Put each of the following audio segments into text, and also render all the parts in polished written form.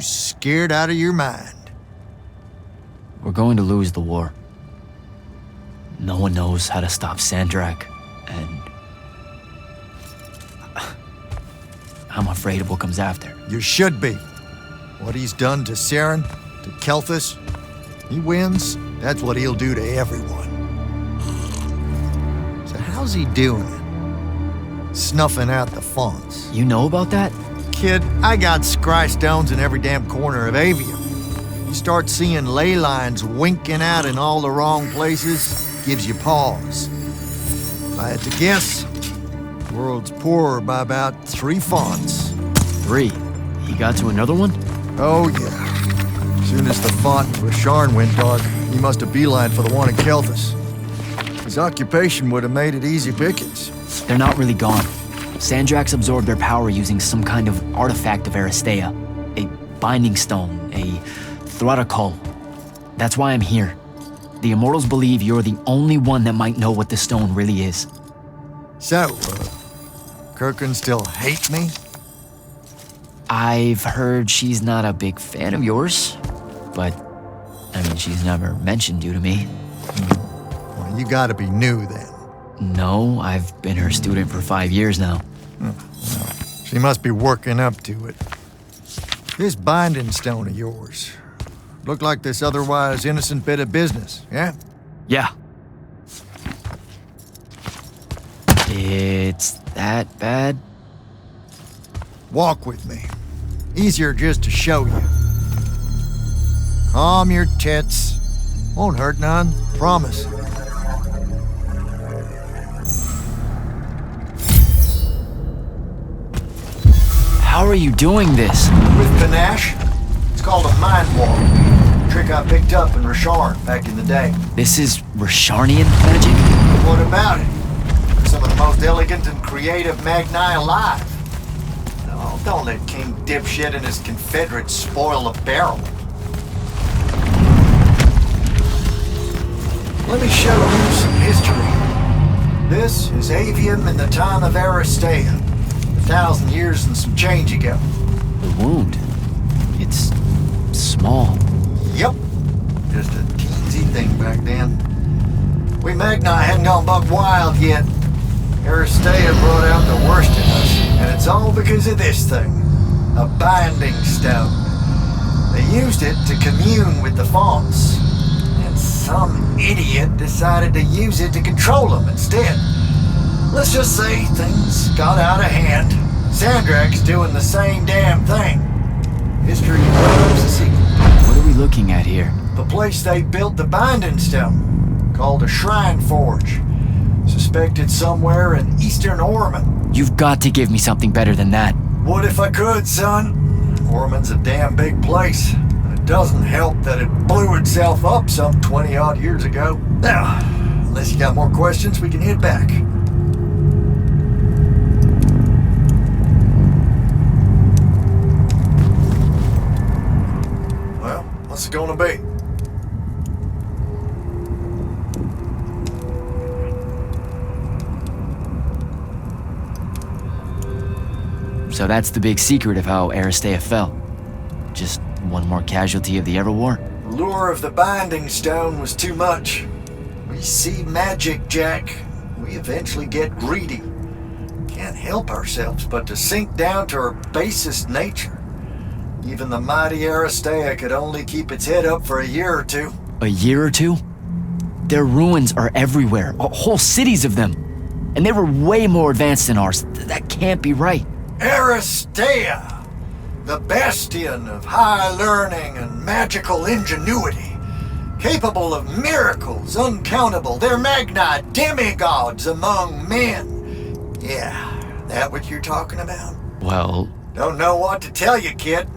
Scared out of your mind. We're going to lose the war. No one knows how to stop Sandrak, and I'm afraid of what comes after. You should be. What he's done to Saren, to Kelthus, he wins, that's what he'll do to everyone. So how's he doing it? Snuffing out the fonts. You know about that? Kid, I got scry stones in every damn corner of Aveum. You start seeing ley lines winking out in all the wrong places, gives you pause. If I had to guess, the world's poorer by about 3 fonts. 3? He got to another one? Oh yeah. As soon as the font in Rasharn went dark, he must have beelined for the one in Kelthus. His occupation would have made it easy pickings. They're not really gone. Sandrax absorbed their power using some kind of artifact of Aristea. A binding stone, a Thrutakul. That's why I'm here. The Immortals believe you're the only one that might know what the stone really is. So, Kirkin still hate me? I've heard she's not a big fan of yours, but, I mean, she's never mentioned you to me. Well, you gotta be new then. No, I've been her student for 5 years now. Well, she must be working up to it. This binding stone of yours, looked like this otherwise innocent bit of business, yeah? Yeah. It's that bad? Walk with me. Easier just to show you. Calm your tits. Won't hurt none, promise. How are you doing this? With panache, it's called a mind walk. A trick I picked up in Rasharn back in the day. This is Rasharnian magic? What about it? Some of the most elegant and creative Magni alive. Oh, don't let King Dipshit and his Confederates spoil the barrel. Let me show you some history. This is Aveum in the time of Aristea. 1,000 years and some change ago. The wound. It's small. Yep. Just a teensy thing back then. We Magni hadn't gone buck wild yet. Aristea brought out the worst in us, and it's all because of this thing. A binding stone. They used it to commune with the fonts, and some idiot decided to use it to control them instead. Let's just say things got out of hand. Sandrak's doing the same damn thing. History loves a secret. What are we looking at here? The place they built the binding stone, called a shrine forge. Suspected somewhere in eastern Orman. You've got to give me something better than that. What if I could, son? Orman's a damn big place. And it doesn't help that it blew itself up some 20-odd years ago. Now, unless you got more questions, we can head back. Well, what's it gonna be? So that's the big secret of how Aristea fell. Just one more casualty of the Everwar? The lure of the binding stone was too much. We see magic, Jack. We eventually get greedy. Can't help ourselves but to sink down to our basest nature. Even the mighty Aristea could only keep its head up for a year or two. A year or two? Their ruins are everywhere, whole cities of them. And they were way more advanced than ours. That can't be right. Aristea, the bastion of high learning and magical ingenuity, capable of miracles uncountable. They're Magni demigods among men. Yeah, that what you're talking about? Well... Don't know what to tell you, kid.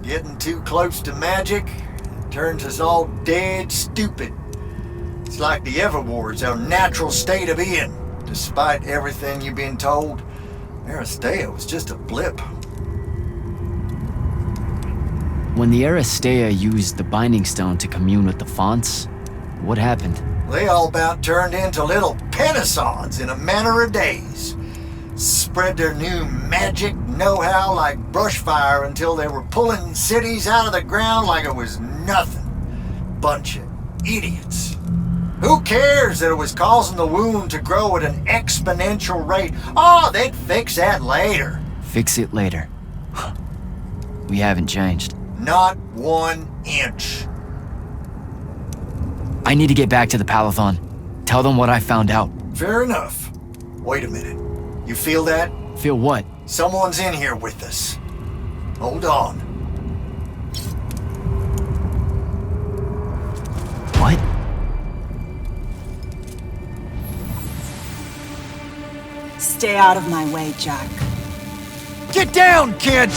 Getting too close to magic turns us all dead stupid. It's like the Everwar's our natural state of being. Despite everything you've been told, Aristea was just a blip. When the Aristea used the Binding Stone to commune with the fonts, what happened? They all about turned into little penasons in a matter of days. Spread their new magic know-how like brush fire until they were pulling cities out of the ground like it was nothing. Bunch of idiots. Who cares that it was causing the wound to grow at an exponential rate? Oh, they'd fix that later. Fix it later. We haven't changed. Not 1 inch. I need to get back to the Palathon. Tell them what I found out. Fair enough. Wait a minute. You feel that? Feel what? Someone's in here with us. Hold on. What? Stay out of my way, Jack. Get down, kid!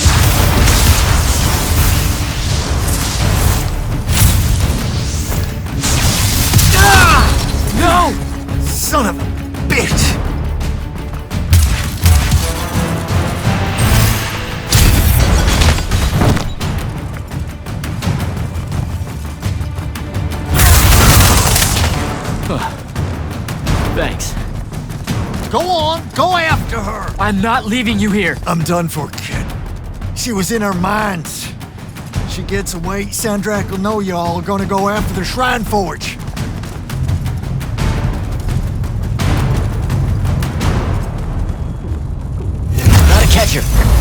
No! Son of a bitch! Thanks. Go on, go after her! I'm not leaving you here. I'm done for, kid. She was in our minds. She gets away, Sandrak will know y'all are gonna go after the Shrine Forge. Gotta catch her.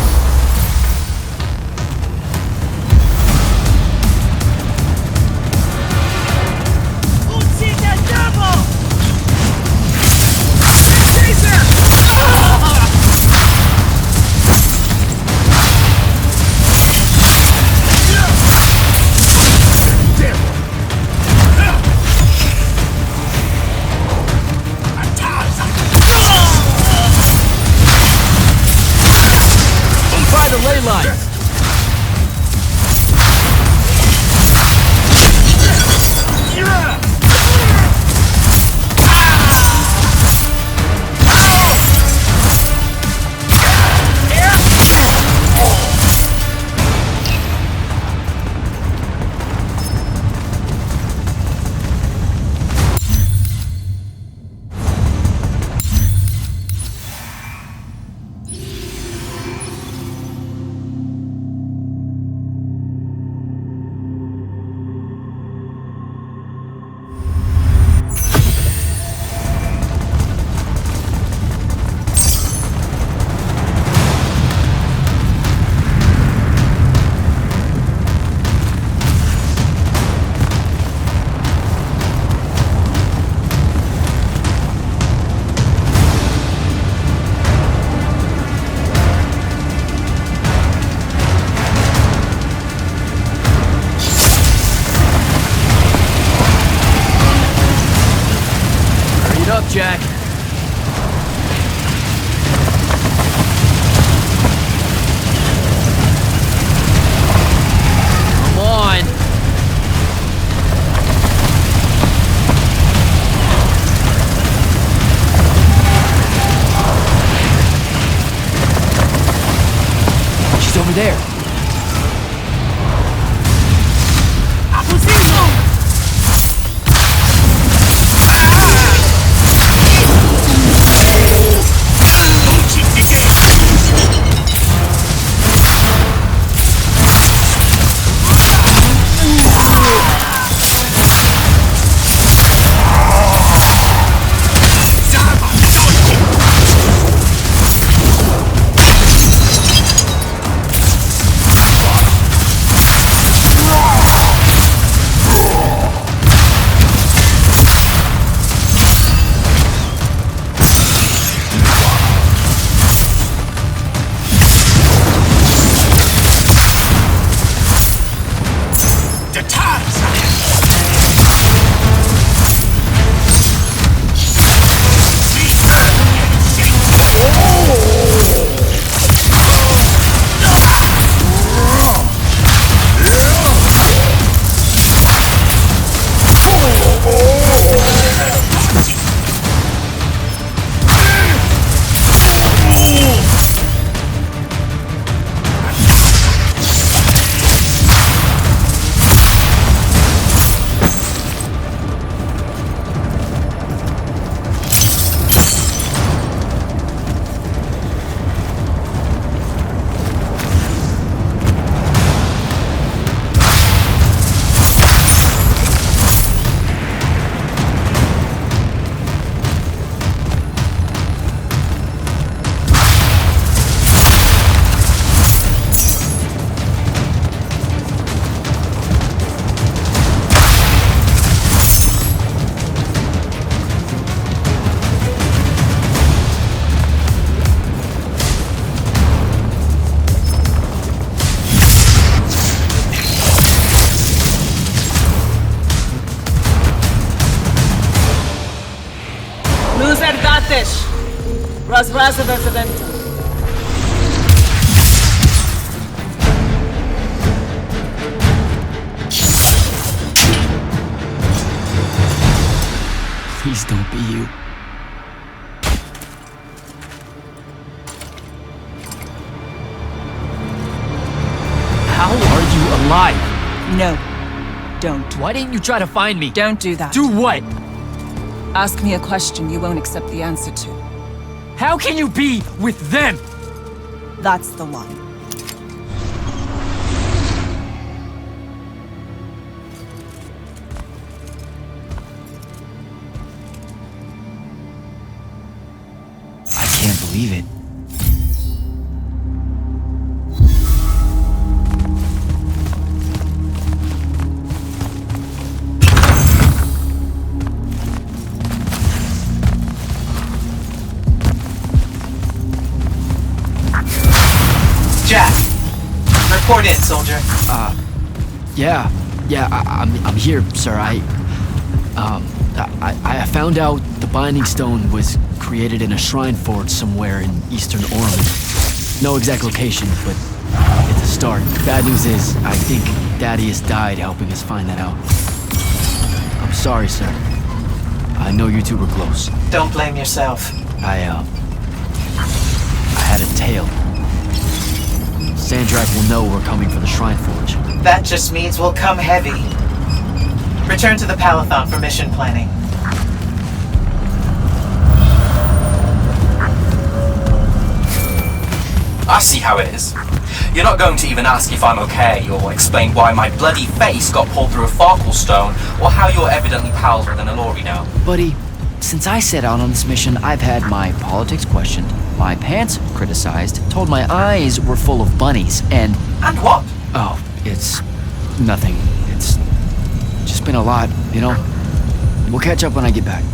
By the ley lines. Jack. Come on. She's over there. was resident. Please don't be you. How are you alive? No, don't. Why didn't you try to find me? Don't do that. Do what? Ask me a question you won't accept the answer to. How can you be with them? That's the one. I can't believe it. Jack, report in, soldier. I'm here, sir. I found out the Binding Stone was created in a shrine forge somewhere in Eastern Orman. No exact location, but it's a start. Bad news is, I think Thaddeus died helping us find that out. I'm sorry, sir. I know you two were close. Don't blame yourself. I had a tale. Sandrak will know we're coming for the Shrine Forge. That just means we'll come heavy. Return to the Palathon for mission planning. I see how it is. You're not going to even ask if I'm okay, or explain why my bloody face got pulled through a Farkle stone, or how you're evidently pals with an Alori now. Buddy, since I set out on this mission, I've had my politics questioned, my pants criticized, told my eyes were full of bunnies, and... And what? Oh, it's... nothing. It's just been a lot, you know? We'll catch up when I get back.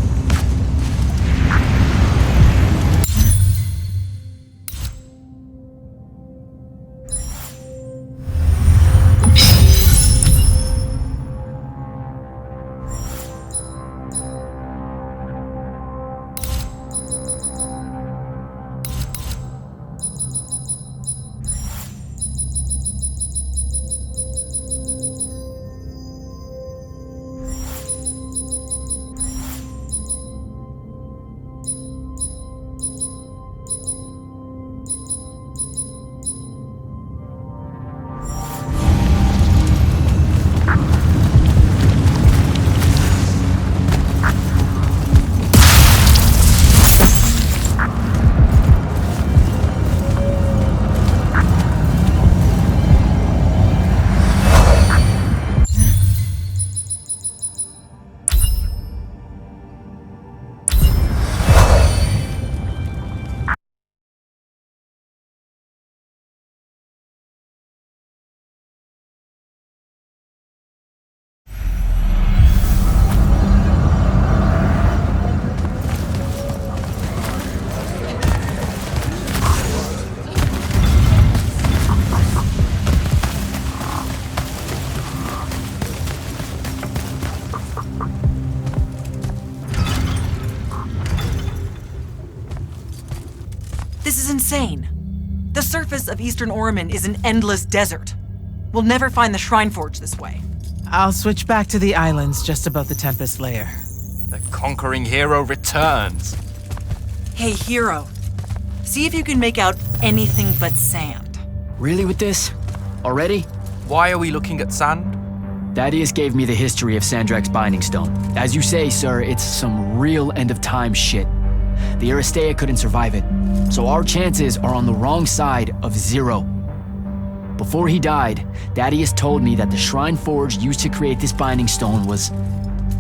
This is insane. The surface of Eastern Orman is an endless desert. We'll never find the Shrine Forge this way. I'll switch back to the islands just above the Tempest layer. The conquering hero returns. Hey, hero. See if you can make out anything but sand. Really with this? Already? Why are we looking at sand? Thaddeus gave me the history of Sandrak's Binding Stone. As you say, sir, it's some real end-of-time shit. The Aristea couldn't survive it, so our chances are on the wrong side of 0. Before he died, Thaddeus told me that the Shrine Forge used to create this Binding Stone was...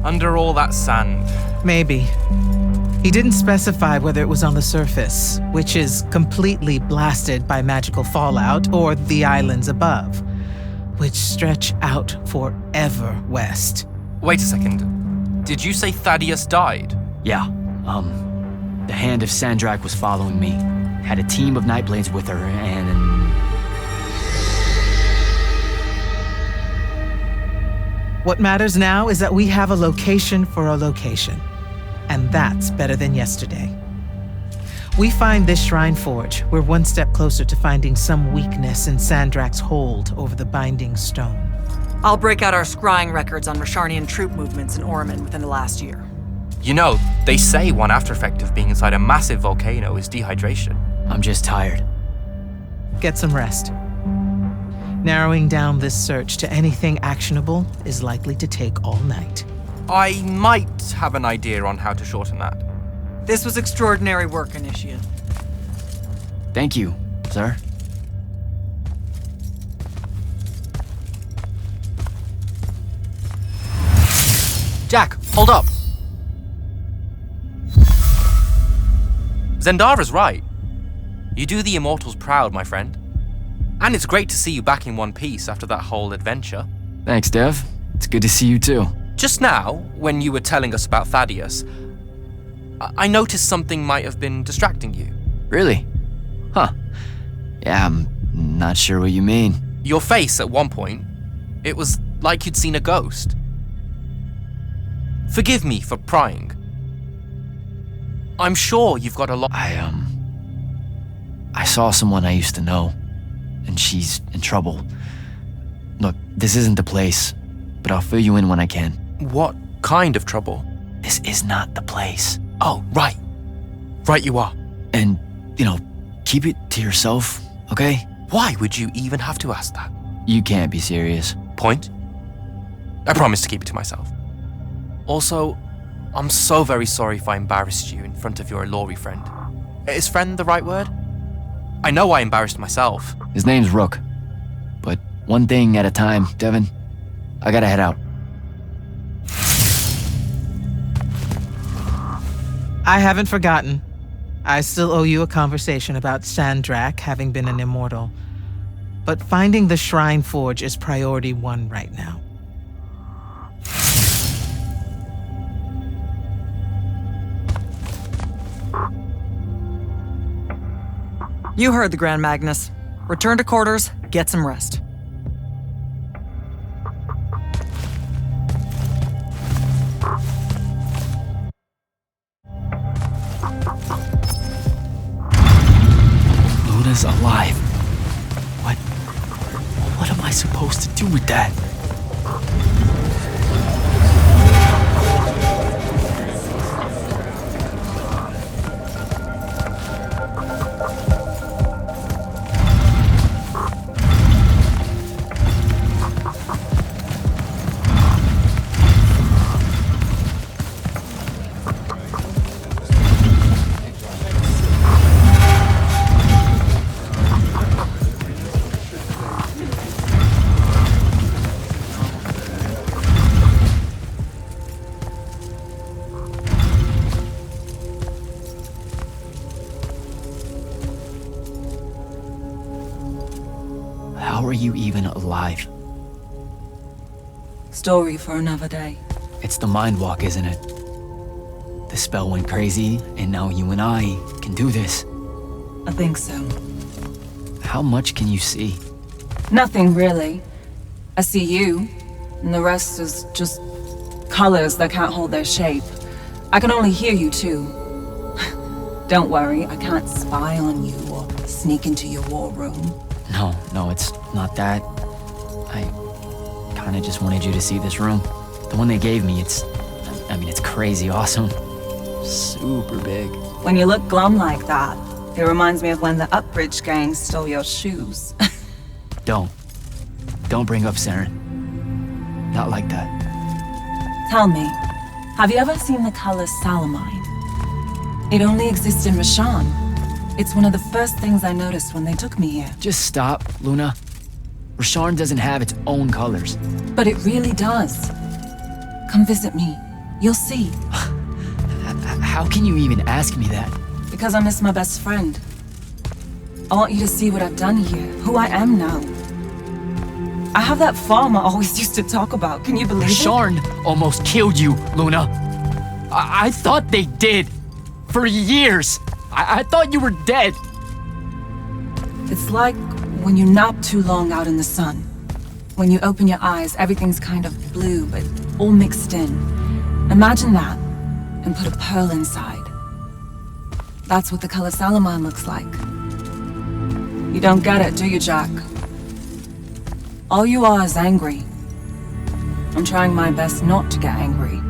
Under all that sand. Maybe. He didn't specify whether it was on the surface, which is completely blasted by magical fallout, or the islands above, which stretch out forever west. Wait a second. Did you say Thaddeus died? Yeah, the Hand of Sandrak was following me. Had a team of Nightblades with her, and... What matters now is that we have a location for a location. And that's better than yesterday. We find this shrine forge, we're one step closer to finding some weakness in Sandrak's hold over the binding stone. I'll break out our scrying records on Rasharnian troop movements in Orman within the last year. You know, they say one after effect of being inside a massive volcano is dehydration. I'm just tired. Get some rest. Narrowing down this search to anything actionable is likely to take all night. I might have an idea on how to shorten that. This was extraordinary work, Initiate. Thank you, sir. Jack, hold up. Zendara's right. You do the Immortals proud, my friend. And it's great to see you back in one piece after that whole adventure. Thanks, Dev. It's good to see you too. Just now, when you were telling us about Thaddeus, I noticed something might have been distracting you. Really? Huh. Yeah, I'm not sure what you mean. Your face at one point, it was like you'd seen a ghost. Forgive me for prying. I'm sure you've got a lot. I saw someone I used to know, and she's in trouble. Look, this isn't the place, but I'll fill you in when I can. What kind of trouble? This is not the place. Oh, right. Right you are. And, keep it to yourself, okay? Why would you even have to ask that? You can't be serious. Point? I promise to keep it to myself. Also, I'm so very sorry if I embarrassed you in front of your Ilori friend. Is friend the right word? I know I embarrassed myself. His name's Rook. But one thing at a time, Devin. I gotta head out. I haven't forgotten. I still owe you a conversation about Sandrak having been an immortal. But finding the Shrine Forge is priority 1 right now. You heard the Grand Magnus. Return to quarters, get some rest. Luna's alive. What am I supposed to do with that? How are you even alive? Story for another day. It's the mind walk, isn't it? The spell went crazy, and now you and I can do this. I think so. How much can you see? Nothing really. I see you, and the rest is just colors that can't hold their shape. I can only hear you too. Don't worry, I can't spy on you or sneak into your war room. No, it's not that. I kinda just wanted you to see this room. The one they gave me, it's crazy awesome. Super big. When you look glum like that, it reminds me of when the Upbridge gang stole your shoes. Don't bring up Saren. Not like that. Tell me, have you ever seen the color Salamine? It only exists in Rasharn. It's one of the first things I noticed when they took me here. Just stop, Luna. Rasharn doesn't have its own colors. But it really does. Come visit me. You'll see. How can you even ask me that? Because I miss my best friend. I want you to see what I've done here, who I am now. I have that farm I always used to talk about. Can you believe it? Rasharn almost killed you, Luna. I thought they did. For years. I thought you were dead. It's like when you nap too long out in the sun. When you open your eyes, everything's kind of blue, but all mixed in. Imagine that, and put a pearl inside. That's what the color Salamine looks like. You don't get it, do you, Jack? All you are is angry. I'm trying my best not to get angry.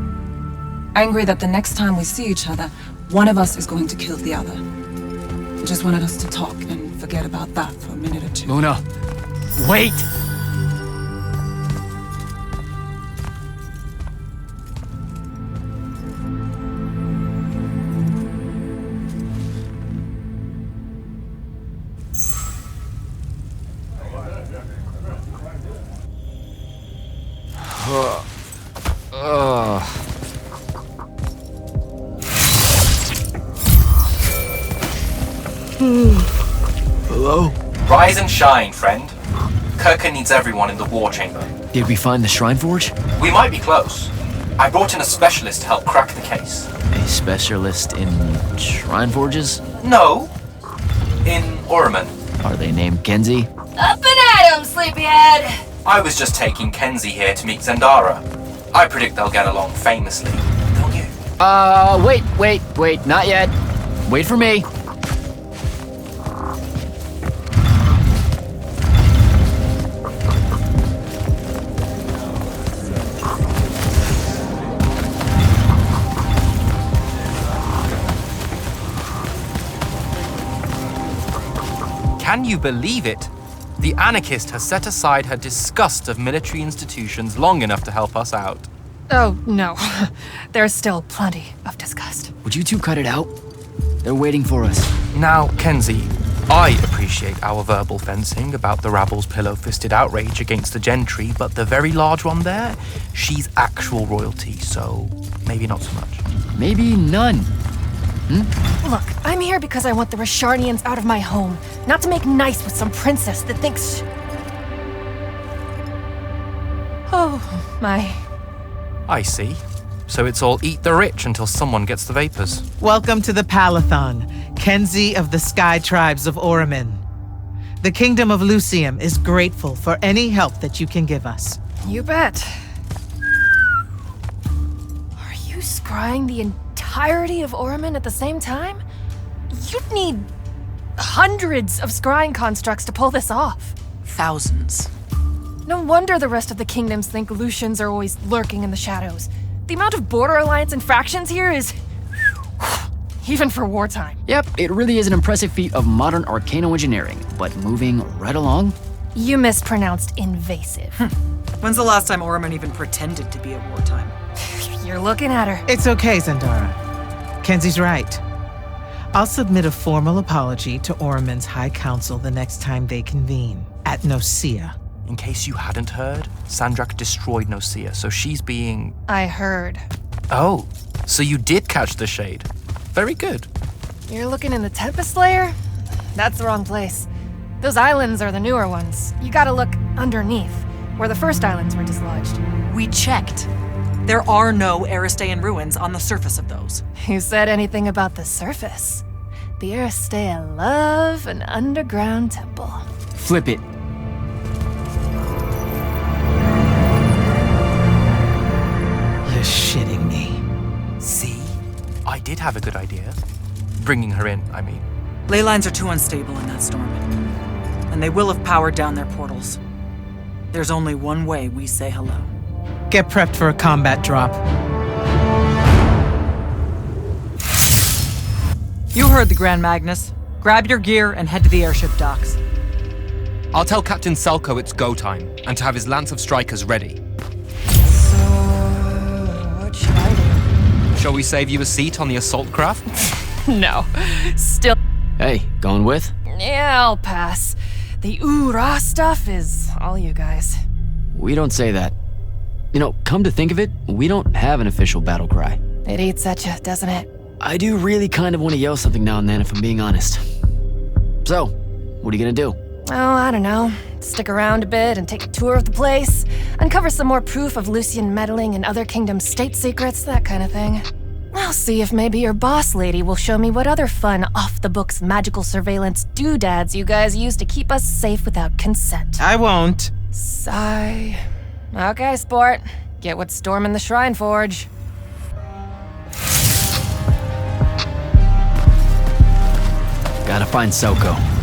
Angry that the next time we see each other, one of us is going to kill the other. I just wanted us to talk and forget about that for a minute or two. Luna, wait! Hello? Rise and shine, friend. Kirka needs everyone in the war chamber. Did we find the Shrine Forge? We might be close. I brought in a specialist to help crack the case. A specialist in Shrine Forges? No. In Orman. Are they named Kenzie? Up and at 'em, sleepyhead! I was just taking Kenzie here to meet Zendara. I predict they'll get along famously, don't you? Wait, not yet. Wait for me. Can you believe it? The anarchist has set aside her disgust of military institutions long enough to help us out. Oh, no. There's still plenty of disgust. Would you two cut it out? They're waiting for us. Now, Kenzie, I appreciate our verbal fencing about the rabble's pillow-fisted outrage against the gentry, but the very large one there, she's actual royalty, so maybe not so much. Maybe none. Look, I'm here because I want the Rasharnians out of my home, not to make nice with some princess that thinks... Oh, my. I see. So it's all eat the rich until someone gets the vapors. Welcome to the Palathon, Kenzie of the Sky Tribes of Oramin. The Kingdom of Lucium is grateful for any help that you can give us. You bet. Are you scrying the entirety of Oramin at the same time? You'd need hundreds of scrying constructs to pull this off. Thousands. No wonder the rest of the kingdoms think Lucians are always lurking in the shadows. The amount of border alliance and factions here is... even for wartime. Yep, it really is an impressive feat of modern arcano-engineering, but moving right along? You mispronounced invasive. When's the last time Orman even pretended to be at wartime? You're looking at her. It's okay, Zendara. Kenzie's right. I'll submit a formal apology to Oramin's High Council the next time they convene, at Nosea. In case you hadn't heard, Sandrak destroyed Nosea, so she's being... I heard. Oh, so you did catch the shade. Very good. You're looking in the Tempest Layer? That's the wrong place. Those islands are the newer ones. You gotta look underneath, where the first islands were dislodged. We checked. There are no Aristean ruins on the surface of those. Who said anything about the surface? The Aristea love an underground temple. Flip it. You're shitting me. See? I did have a good idea. Bringing her in, I mean. Ley lines are too unstable in that storm. And they will have powered down their portals. There's only one way we say hello. Get prepped for a combat drop. You heard the Grand Magnus. Grab your gear and head to the airship docks. I'll tell Captain Selko it's go time, and to have his Lance of Strikers ready. So, what should I Shall we save you a seat on the assault craft? do? No. Still. Hey, going with? Yeah, I'll pass. The ooh-rah stuff is all you guys. We don't say that. You know, come to think of it, we don't have an official battle cry. It eats at you, doesn't it? I do really kind of want to yell something now and then, if I'm being honest. So, what are you gonna do? Oh, I don't know. Stick around a bit and take a tour of the place. Uncover some more proof of Lucian meddling in other kingdoms' state secrets, that kind of thing. I'll see if maybe your boss lady will show me what other fun, off-the-books magical surveillance doodads you guys use to keep us safe without consent. I won't. Sigh. Okay, sport. Get what's storming the Shrine Forge. Gotta find Soko.